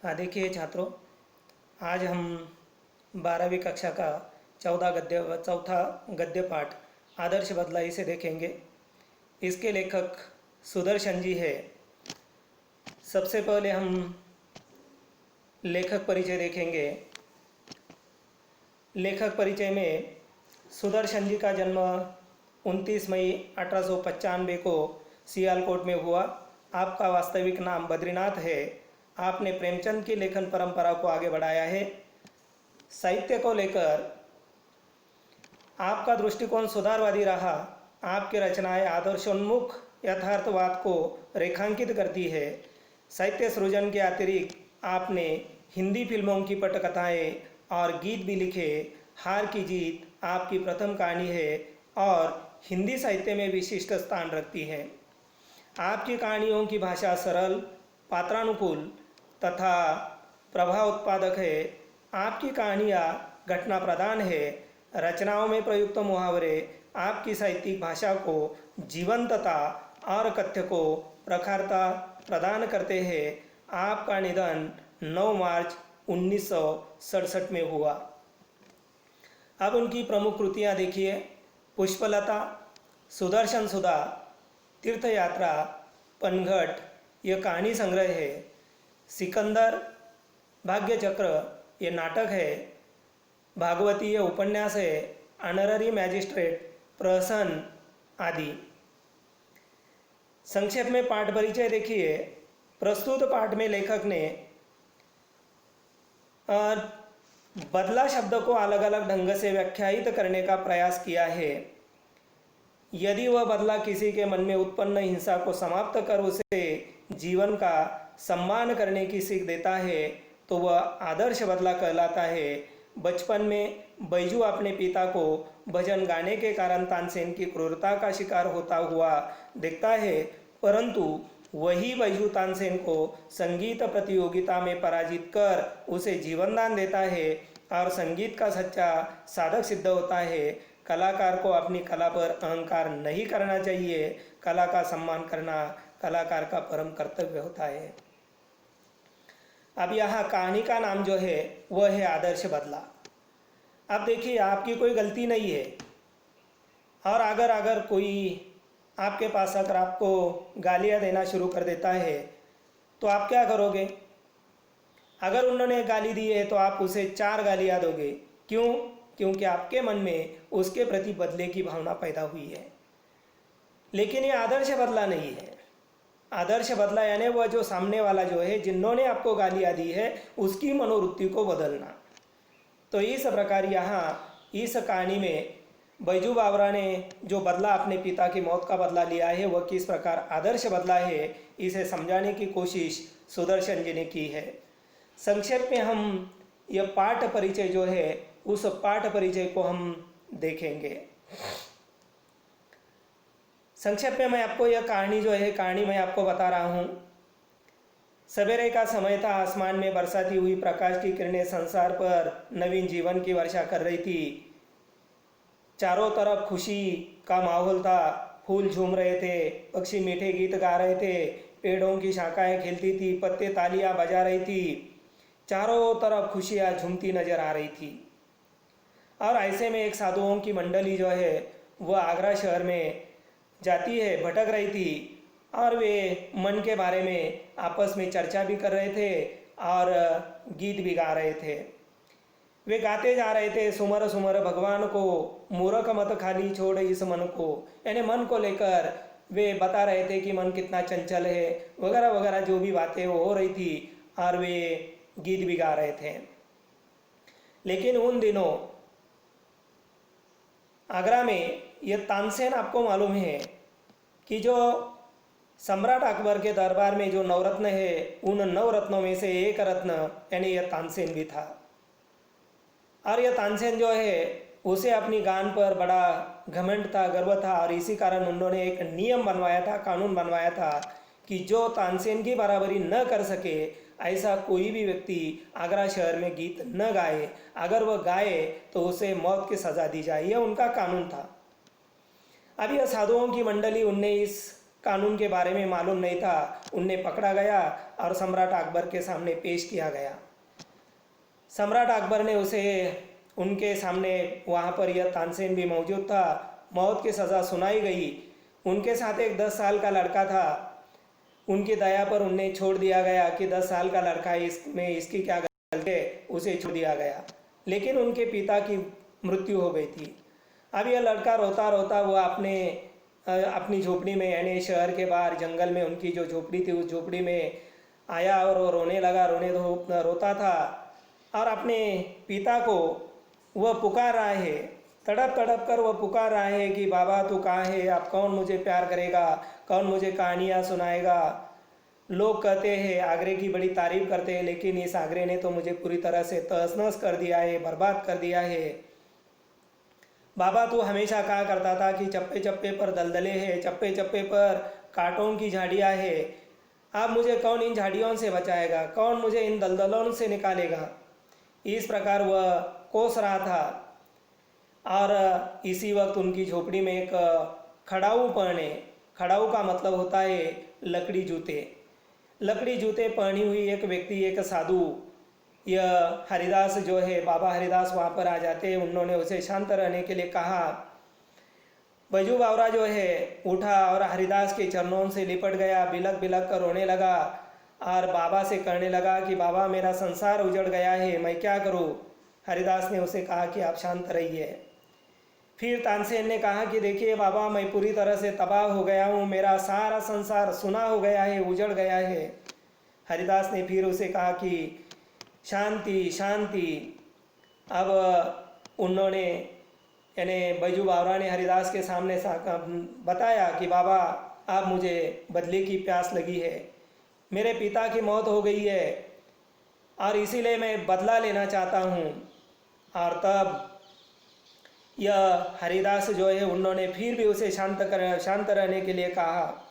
हाँ देखिए छात्रों, आज हम 12वीं कक्षा का चौथा गद्य पाठ आदर्श बदला इसे देखेंगे। इसके लेखक सुदर्शन जी है। सबसे पहले हम लेखक परिचय देखेंगे। लेखक परिचय में सुदर्शन जी का जन्म 29 मई 1895 को सियालकोट में हुआ। आपका वास्तविक नाम बद्रीनाथ है। आपने प्रेमचंद की लेखन परंपरा को आगे बढ़ाया है। साहित्य को लेकर आपका दृष्टिकोण सुधारवादी रहा। आपकी रचनाएं आदर्शोन्मुख यथार्थवाद को रेखांकित करती है। साहित्य सृजन के अतिरिक्त आपने हिंदी फिल्मों की पटकथाएं और गीत भी लिखे। हार की जीत आपकी प्रथम कहानी है और हिंदी साहित्य में विशिष्ट स्थान रखती है। आपकी कहानियों की भाषा सरल, पात्रानुकूल तथा प्रभाव उत्पादक है। आपकी कहानियाँ घटना प्रधान है। रचनाओं में प्रयुक्त मुहावरे आपकी साहित्यिक भाषा को जीवंतता और कथ्य को प्रखरता प्रदान करते हैं। आपका निधन 9 मार्च 1967 में हुआ। अब उनकी प्रमुख कृतियाँ देखिए। पुष्पलता, सुदर्शन सुधा, तीर्थयात्रा, पनघट यह कहानी संग्रह है। सिकंदर, भाग्यचक्र ये नाटक है। भागवती ये उपन्यास है। ऑनररी मैजिस्ट्रेट, प्रहसन आदि। संक्षेप में पाठ परिचय देखिए। प्रस्तुत पाठ में लेखक ने बदला शब्द को अलग अलग ढंग से व्याख्यायित करने का प्रयास किया है। यदि वह बदला किसी के मन में उत्पन्न हिंसा को समाप्त कर उसे जीवन का सम्मान करने की सीख देता है तो वह आदर्श बदला कहलाता है। बचपन में बैजू अपने पिता को भजन गाने के कारण तानसेन की क्रूरता का शिकार होता हुआ दिखता है, परंतु वही बैजू तानसेन को संगीत प्रतियोगिता में पराजित कर उसे जीवनदान देता है और संगीत का सच्चा साधक सिद्ध होता है। कलाकार को अपनी कला पर अहंकार नहीं करना चाहिए। कला का सम्मान करना कलाकार का परम कर्तव्य होता है। अब यहाँ कहानी का नाम जो है वह है आदर्श बदला। अब देखिए, आपकी कोई गलती नहीं है और अगर कोई आपके पास अगर आपको गालियाँ देना शुरू कर देता है तो आप क्या करोगे? अगर उन्होंने गाली दी है तो आप उसे 4 गालियाँ दोगे। क्यों? क्योंकि आपके मन में उसके प्रति बदले की भावना पैदा हुई है। लेकिन ये आदर्श बदला नहीं है। आदर्श बदला यानी वह जो सामने वाला जो है, जिन्होंने आपको गालियाँ दी है, उसकी मनोवृत्ति को बदलना। तो इस प्रकार यहाँ इस कहानी में बैजू बावरा ने जो बदला अपने पिता की मौत का बदला लिया है वह किस प्रकार आदर्श बदला है, इसे समझाने की कोशिश सुदर्शन जी ने की है। संक्षेप में हम यह पाठ परिचय जो है उस पाठ परिचय को हम देखेंगे। संक्षेप में मैं आपको यह कहानी जो है कहानी मैं आपको बता रहा हूँ। सवेरे का समय था। आसमान में बरसाती हुई प्रकाश की किरणें संसार पर नवीन जीवन की वर्षा कर रही थी। चारों तरफ खुशी का माहौल था। फूल झूम रहे थे, पक्षी मीठे गीत गा रहे थे, पेड़ों की शाखाएं खिलती थी, पत्ते तालियां बजा रही थी। चारों तरफ खुशियां झूमती नजर आ रही थी। और ऐसे में एक साधुओं की मंडली जो है वह आगरा शहर में जाती है, भटक रही थी और वे मन के बारे में आपस में चर्चा भी कर रहे थे और गीत भी गा रहे थे। वे गाते जा रहे थे, सुमर सुमर भगवान को, मूर्ख मत खाली छोड़ इस मन को। यानी मन को लेकर वे बता रहे थे कि मन कितना चंचल है वगैरह वगैरह, जो भी बातें वो हो रही थी और वे गीत भी गा रहे थे। लेकिन उन दिनों आगरा में यह तानसेन, आपको मालूम है कि जो सम्राट अकबर के दरबार में जो नवरत्न है, उन नवरत्नों में से एक रत्न यानी यह तानसेन भी था। और यह तानसेन जो है उसे अपनी गान पर बड़ा घमंड था, गर्व था और इसी कारण उन्होंने एक नियम बनवाया था, कानून बनवाया था कि जो तानसेन की बराबरी न कर सके ऐसा कोई भी व्यक्ति आगरा शहर में गीत न गाए। अगर वह गाए तो उसे मौत की सज़ा दी जाए, यह उनका कानून था। अब यह साधुओं की मंडली 19 कानून के बारे में मालूम नहीं था, उन्हें पकड़ा गया और सम्राट अकबर के सामने पेश किया गया। सम्राट अकबर ने उसे उनके सामने, वहाँ पर यह तानसेन भी मौजूद था, मौत की सज़ा सुनाई गई। उनके साथ एक 10 साल का लड़का था, उनकी दया पर उन्हें छोड़ दिया गया कि 10 साल का लड़का इसमें इसकी क्या गलती है, उसे छोड़ दिया गया। लेकिन उनके पिता की मृत्यु हो गई थी। अब यह लड़का रोता रोता वो अपनी झोपड़ी में, यानी शहर के बाहर जंगल में उनकी जो झोपड़ी थी, उस झोपड़ी में आया और वो रोने लगा, रोता था और अपने पिता को वह पुकार रहा है, तड़प तड़प कर वह पुकार रहा है कि बाबा तू कहाँ है, अब कौन मुझे प्यार करेगा, कौन मुझे कहानियाँ सुनाएगा। लोग कहते हैं, आगरे की बड़ी तारीफ करते हैं, लेकिन इस आगरे ने तो मुझे पूरी तरह से तहस नहस कर दिया है, बर्बाद कर दिया है। बाबा तू हमेशा कहा करता था कि चप्पे चप्पे पर दलदले हैं, चप्पे चप्पे पर कांटों की झाड़ियाँ है। अब मुझे कौन इन झाड़ियों से बचाएगा, कौन मुझे इन दलदलों से निकालेगा। इस प्रकार वह कोस रहा था और इसी वक्त उनकी झोपड़ी में एक खड़ाऊ का मतलब होता है लकड़ी जूते पहनी हुई एक व्यक्ति, एक साधु, यह हरिदास जो है, बाबा हरिदास वहाँ पर आ जाते हैं। उन्होंने उसे शांत रहने के लिए कहा। बैजू बावरा जो है उठा और हरिदास के चरणों से लिपट गया, बिलक बिलक कर रोने लगा और बाबा से कहने लगा कि बाबा मेरा संसार उजड़ गया है, मैं क्या करूँ। हरिदास ने उसे कहा कि आप शांत रहिए। फिर तानसेन ने कहा कि देखिए बाबा, मैं पूरी तरह से तबाह हो गया हूँ, मेरा सारा संसार सुना हो गया है, उजड़ गया है। हरिदास ने फिर उसे कहा कि शांति शांति। अब उन्होंने, यानी बैजू बावरा ने हरिदास के सामने बताया कि बाबा अब मुझे बदले की प्यास लगी है, मेरे पिता की मौत हो गई है और इसीलिए मैं बदला लेना चाहता हूँ। और तब यह हरिदास जो है, उन्होंने फिर भी उसे शांत रहने के लिए कहा,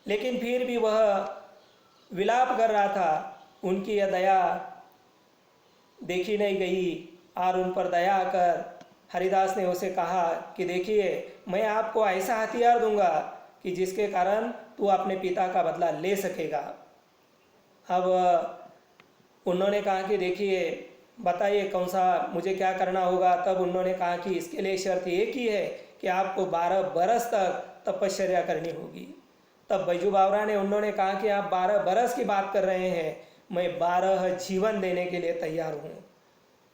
लेकिन फिर भी वह विलाप कर रहा था। उनकी यह दया देखी नहीं गई और उन पर दया आकर हरिदास ने उसे कहा कि देखिए, मैं आपको ऐसा हथियार दूंगा कि जिसके कारण तू अपने पिता का बदला ले सकेगा। अब उन्होंने कहा कि देखिए बताइए कौन सा, मुझे क्या करना होगा। तब उन्होंने कहा कि इसके लिए शर्त एक ही है कि आपको 12 बरस तक तपश्चर्या करनी होगी। तब बैजू बावरा ने, उन्होंने कहा कि आप 12 बरस की बात कर रहे हैं, मैं 12 जीवन देने के लिए तैयार हूँ।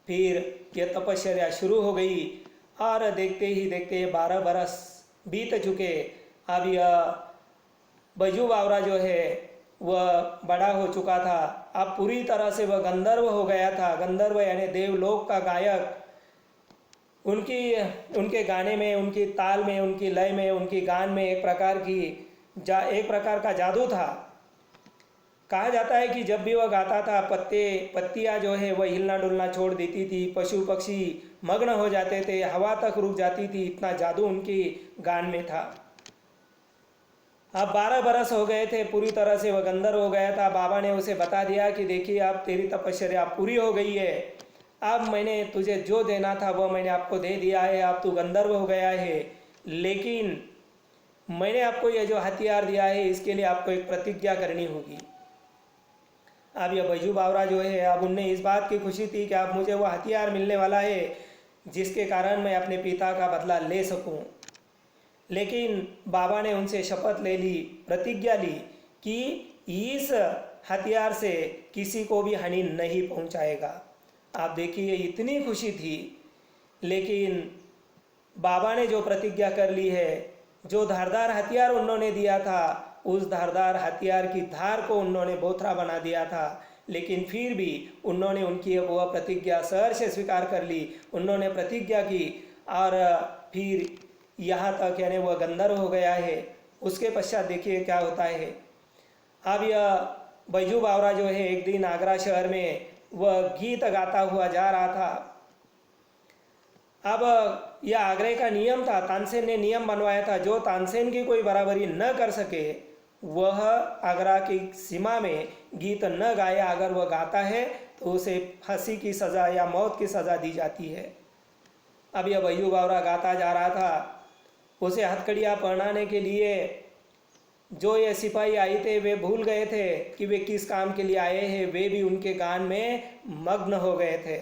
फिर यह तपश्चर्या शुरू हो गई और देखते ही देखते 12 बरस बीत चुके। अब यह बैजू बावरा जो है वह बड़ा हो चुका था, अब पूरी तरह से वह गंधर्व हो गया था। गंधर्व यानी देवलोक का गायक। उनके गाने में, उनकी ताल में, उनकी लय में, उनकी गान में एक प्रकार का जादू था। कहा जाता है कि जब भी वह गाता था, पत्तियाँ जो है वह हिलना डुलना छोड़ देती थी, पशु पक्षी मग्न हो जाते थे, हवा तक रुक जाती थी, इतना जादू उनकी गान में था। अब 12 बरस हो गए थे, पूरी तरह से वह गंधर्व हो गया था। बाबा ने उसे बता दिया कि देखिए अब तेरी तपश्चर्या पूरी हो गई है, अब मैंने तुझे जो देना था वह मैंने आपको दे दिया है, अब तू गंधर्व हो गया है। लेकिन मैंने आपको यह जो हथियार दिया है, इसके लिए आपको एक प्रतिज्ञा करनी होगी। अब यह बैजू बावरा जो है, अब उन्हें इस बात की खुशी थी कि अब मुझे वह हथियार मिलने वाला है जिसके कारण मैं अपने पिता का बदला ले सकूं। लेकिन बाबा ने उनसे शपथ ले ली, प्रतिज्ञा ली कि इस हथियार से किसी को भी हानि नहीं पहुंचाएगा। आप देखिए इतनी खुशी थी, लेकिन बाबा ने जो प्रतिज्ञा कर ली है, जो धारदार हथियार उन्होंने दिया था, उस धारदार हथियार की धार को उन्होंने बोथरा बना दिया था। लेकिन फिर भी उन्होंने उनकी वह प्रतिज्ञा सहर्ष से स्वीकार कर ली। उन्होंने प्रतिज्ञा की और फिर यहाँ तक, यानी वह गंधर्व हो गया है। उसके पश्चात देखिए क्या होता है। अब यह बैजू बावरा जो है, एक दिन आगरा शहर में वह गीत गाता हुआ जा रहा था। अब यह आगरे का नियम था, तानसेन ने नियम बनवाया था, जो तानसेन की कोई बराबरी न कर सके वह आगरा की सीमा में गीत न गाए। अगर वह गाता है तो उसे फांसी की सज़ा या मौत की सज़ा दी जाती है। अब यह बैजू बावरा गाता जा रहा था। उसे हथकड़ियाँ पहनाने के लिए जो ये सिपाही आए थे वे भूल गए थे कि वे किस काम के लिए आए हैं, वे भी उनके गान में मग्न हो गए थे।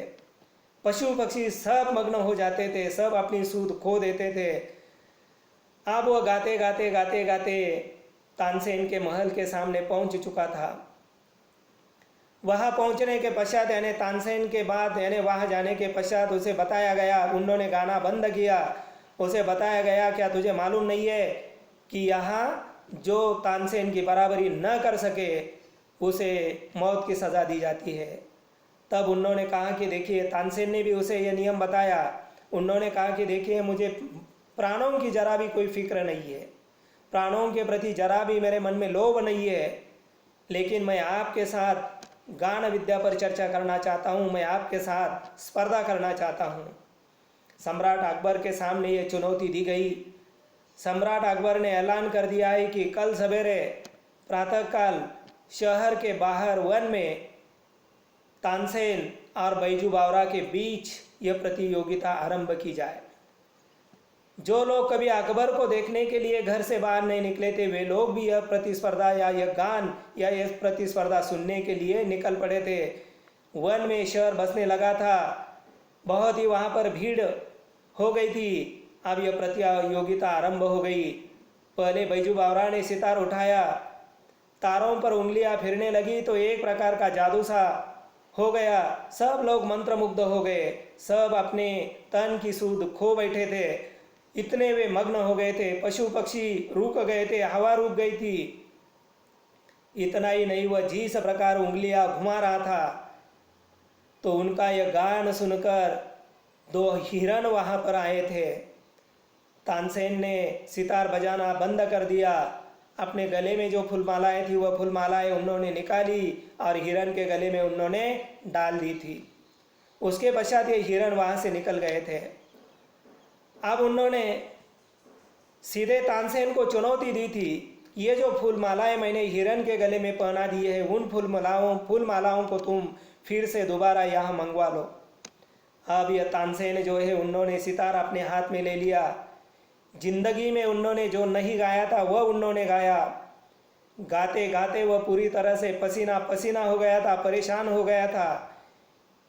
पशु पक्षी सब मग्न हो जाते थे, सब अपनी सूध खो देते थे। अब वो गाते गाते गाते गाते तानसेन के महल के सामने पहुंच चुका था। वहां पहुंचने के पश्चात यानी तानसेन के बाद यानी वहां जाने के पश्चात उसे बताया गया, उन्होंने गाना बंद किया। उसे बताया गया क्या तुझे मालूम नहीं है कि यहाँ जो तानसेन की बराबरी न कर सके उसे मौत की सज़ा दी जाती है। तब उन्होंने कहा कि देखिए, तानसेन ने भी उसे ये नियम बताया। उन्होंने कहा कि देखिए, मुझे प्राणों की जरा भी कोई फिक्र नहीं है, प्राणों के प्रति जरा भी मेरे मन में लोभ नहीं है, लेकिन मैं आपके साथ गान विद्या पर चर्चा करना चाहता हूँ, मैं आपके साथ स्पर्धा करना चाहता हूँ। सम्राट अकबर के सामने ये चुनौती दी गई। सम्राट अकबर ने ऐलान कर दिया है कि कल सवेरे प्रातःकाल शहर के बाहर वन में तानसेन और बैजू बावरा के बीच यह प्रतियोगिता आरंभ की जाए। जो लोग कभी अकबर को देखने के लिए घर से बाहर नहीं निकले थे, वे लोग भी यह प्रतिस्पर्धा या यह गान या यह प्रतिस्पर्धा सुनने के लिए निकल पड़े थे। वन में शहर बसने लगा था, बहुत ही वहाँ पर भीड़ हो गई थी। अब यह प्रतियोगिता आरंभ हो गई। पहले बैजू बावरा ने सितार उठाया, तारों पर उंगलियां फिरने लगी तो एक प्रकार का जादू सा हो गया। सब लोग मंत्रमुग्ध हो गए, सब अपने तन की सूध खो बैठे थे, इतने वे मग्न हो गए थे। पशु पक्षी रुक गए थे, हवा रुक गई थी। इतना ही नहीं, वह जिस प्रकार उंगलियां घुमा रहा था तो उनका यह गान सुनकर दो हिरण वहां पर आए थे। तानसेन ने सितार बजाना बंद कर दिया। अपने गले में जो फूलमालाएं थी वह फूलमालाएं उन्होंने निकाली और हिरण के गले में उन्होंने डाल दी थी। उसके पश्चात ये हिरण वहां से निकल गए थे। अब उन्होंने सीधे तानसेन को चुनौती दी थी, ये जो फूलमालाएं मैंने हिरण के गले में पहना दी है, उन फूलमालाओं को तुम फिर से दोबारा यहाँ मंगवा लो। अब यह तानसेन जो है, उन्होंने सितार अपने हाथ में ले लिया। जिंदगी में उन्होंने जो नहीं गाया था वह उन्होंने गाया। गाते गाते वह पूरी तरह से पसीना पसीना हो गया था, परेशान हो गया था,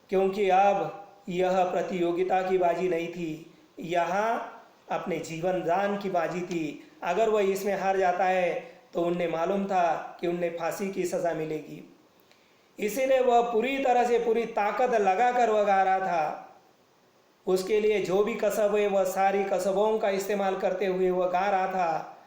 क्योंकि अब यह प्रतियोगिता की बाजी नहीं थी, यहाँ अपने जीवन दान की बाजी थी। अगर वह इसमें हार जाता है तो उन्हें मालूम था कि उन्हें फांसी की सज़ा मिलेगी। इसीलिए वह पूरी तरह से पूरी ताकत लगाकर वह गा रहा था। उसके लिए जो भी कसब है वह सारी कसबों का इस्तेमाल करते हुए वह गा रहा था,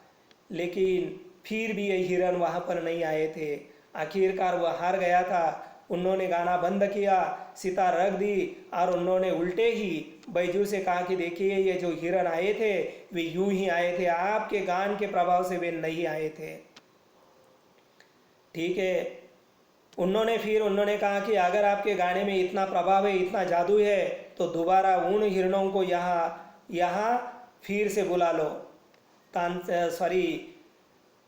लेकिन फिर भी ये हिरण वहाँ पर नहीं आए थे। आखिरकार वह हार गया था। उन्होंने गाना बंद किया, सितार रख दी और उन्होंने उल्टे ही बैजू से कहा कि देखिए, ये जो हिरण आए थे वे यूं ही आए थे, आपके गान के प्रभाव से वे नहीं आए थे। ठीक है, उन्होंने कहा कि अगर आपके गाने में इतना प्रभाव है, इतना जादू है, तो दोबारा उन हिरणों को यहाँ फिर से बुला लो।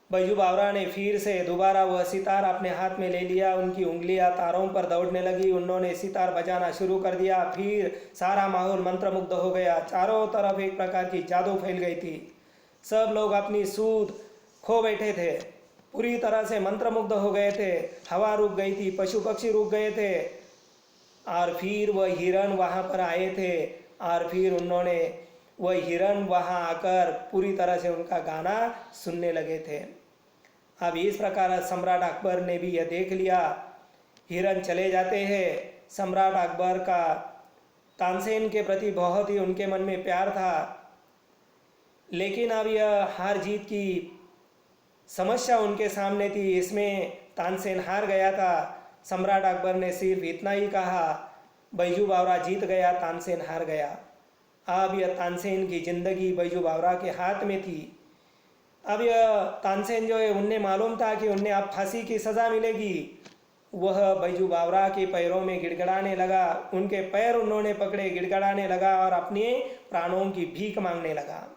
बैजू बावरा ने फिर से दोबारा वह सितार अपने हाथ में ले लिया। उनकी उंगलियां तारों पर दौड़ने लगी। उन्होंने सितार बजाना शुरू कर दिया। फिर सारा माहौल मंत्रमुग्ध हो गया। चारों तरफ एक प्रकार की जादू फैल गई थी। सब लोग अपनी सूध खो बैठे थे, पूरी तरह से मंत्रमुग्ध हो गए थे। हवा रुक गई थी, पशु पक्षी रुक गए थे। और फिर वह हिरण वहाँ पर आए थे और फिर उन्होंने वह हिरण वहाँ आकर पूरी तरह से उनका गाना सुनने लगे थे। अब इस प्रकार सम्राट अकबर ने भी यह देख लिया, हिरण चले जाते हैं। सम्राट अकबर का तानसेन के प्रति बहुत ही उनके मन में प्यार था, लेकिन अब यह हार जीत की समस्या उनके सामने थी। इसमें तानसेन हार गया था। सम्राट अकबर ने सिर्फ इतना ही कहा, बैजू बावरा जीत गया, तानसेन हार गया। अब यह तानसेन की जिंदगी बैजू बावरा के हाथ में थी। अब यह तानसेन जो है, उन्हें मालूम था कि उन्हें अब फांसी की सज़ा मिलेगी। वह बैजू बावरा के पैरों में गिड़गड़ाने लगा, उनके पैर उन्होंने पकड़े, गिड़गड़ाने लगा और अपने प्राणों की भीख मांगने लगा।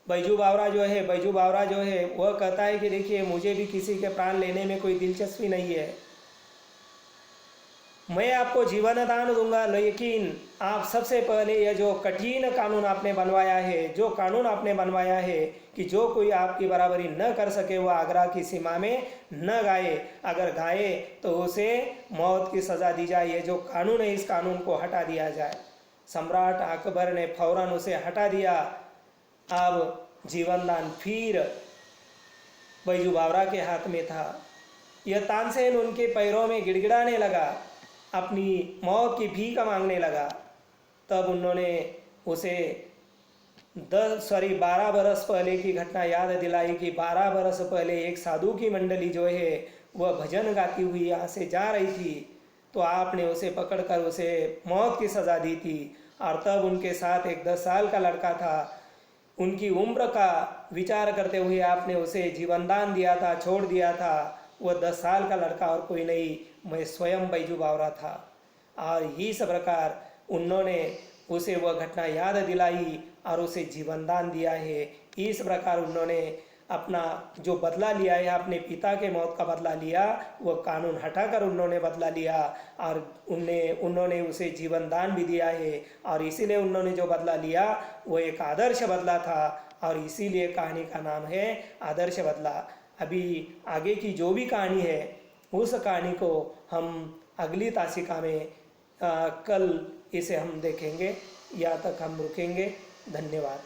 बैजू बावरा जो है वह कहता है कि देखिए, मुझे भी किसी के प्राण लेने में कोई दिलचस्पी नहीं है, मैं आपको जीवन दान दूंगा, लेकिन आप सबसे पहले ये जो कठिन कानून आपने बनवाया है, जो कानून आपने बनवाया है कि जो कोई आपकी बराबरी न कर सके वह आगरा की सीमा में न गाए, अगर गाए तो उसे मौत की सज़ा दी जाए। ये जो कानून है इस कानून को हटा दिया जाए। सम्राट अकबर ने फौरन उसे हटा दिया। अब जीवन दान फिर बैजू बावरा के हाथ में था। यह तानसेन उनके पैरों में गिड़गिड़ाने लगा, अपनी मौत की भीख मांगने लगा। तब उन्होंने उसे 12 बरस पहले की घटना याद दिलाई कि 12 बरस पहले एक साधु की मंडली जो है वह भजन गाती हुई यहाँ से जा रही थी, तो आपने उसे पकड़कर उसे मौत की सज़ा दी थी। और तब उनके साथ एक 10 साल का लड़का था, उनकी उम्र का विचार करते हुए आपने उसे जीवनदान दिया था, छोड़ दिया था। वह 10 साल का लड़का और कोई नहीं, मैं स्वयं बैजू बावरा था। और इस प्रकार उन्होंने उसे वह घटना याद दिलाई और उसे जीवनदान दिया है। इस प्रकार उन्होंने अपना जो बदला लिया है, अपने पिता के मौत का बदला लिया, वह कानून हटाकर उन्होंने बदला लिया और उन्होंने उसे जीवनदान भी दिया है। और इसीलिए उन्होंने जो बदला लिया वो एक आदर्श बदला था, और इसीलिए कहानी का नाम है आदर्श बदला। अभी आगे की जो भी कहानी है उस कहानी को हम अगली तासिका में कल इसे हम देखेंगे। यहाँ तक हम रुकेंगे। धन्यवाद।